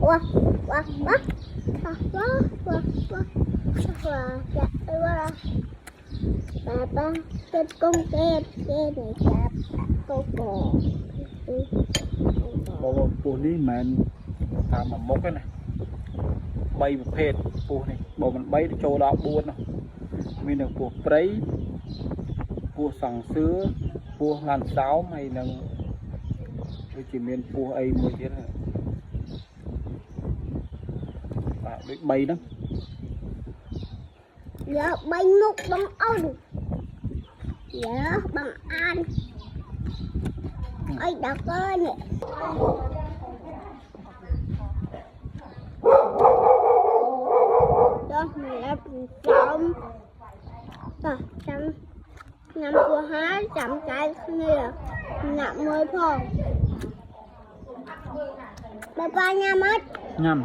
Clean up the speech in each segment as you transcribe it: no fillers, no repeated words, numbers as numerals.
Wah, wah, wah, wah, wah, wah, wah, wah, dạ, wah. Papa, cái con kia này chạp cô bò. Bố ní mẹn thả mà mốc cái này. Bay một phết bố này, bố mình bay để cho đó buôn nào. Mình được bố prey, bố sẵn sữa, bố làn sáo hay là chỉ miền bố ấy mới thế này. Để bay đó. Dạ bay một bằng ôn. Dạ bằng an. Ôi đọc ơi nè. Đó là chậm. Chậm. Nhằm của há chậm cái này là 50 thôi. Ba nha mất. Nhầm.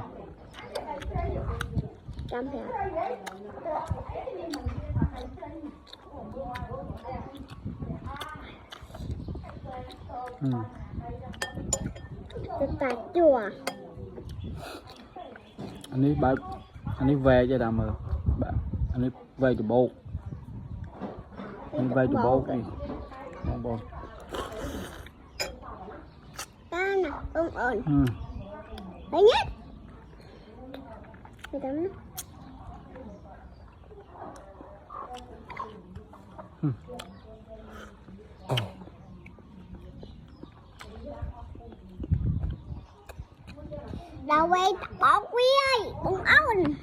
Chậm hả? Cái chùa. Anh ấy về cho đàm rồi. Anh ấy về cho bố. Anh về cho bố đi. Bố. Ta nè, ổn ổn. Đấy nhất. Cái tấm nó. Đâu quay bỏ quý ơi, bụng ôn.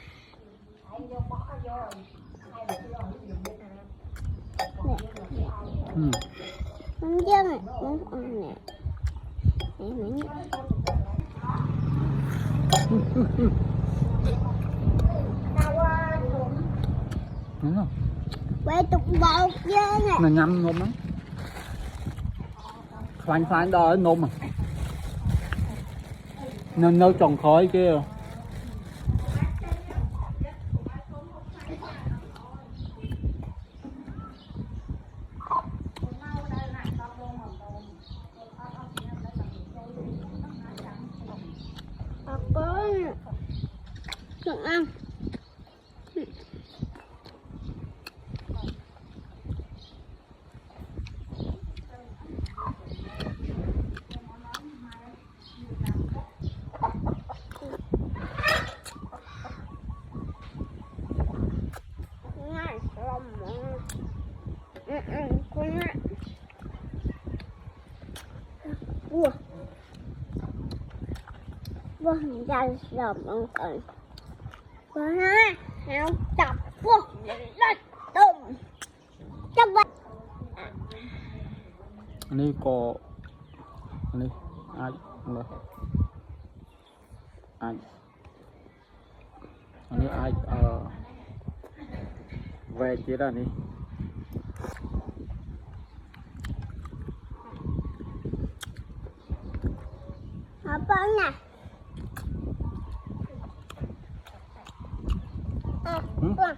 Không chân này, bụng ôn nè. Nè mẹ nhé. Đúng không? Quay tục bột dơ nè. Nó nhâm nôm lắm. Phanh đó ở nôm à. Nên nấu tròn khói kia. Có được ăn. Vâng, ra sờm ăn cần. Vâng ha, nào chọc vâng, đất tùm. Chọc vậy. Anh ấy có... Anh ấy... Ai? Ai? Anh ấy ai? Về chế ra đi. Apa nè? Vâng.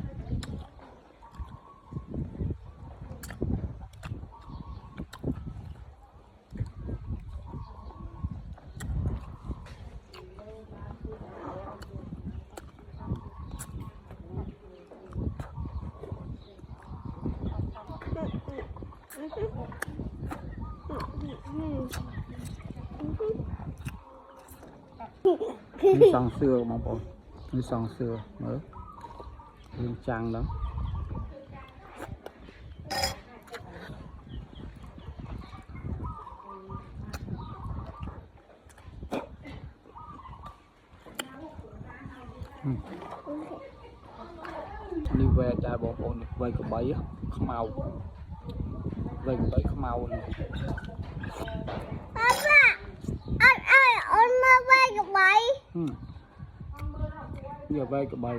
Đi sòng xưa mà bộ. Đi sòng xưa mới. Lên trang đó. Đi về trai bộ ôn về cái bẫy không màu. Về cái bẫy không màu này. Papa, anh mơ về cái bẫy. Giờ về cái bẫy.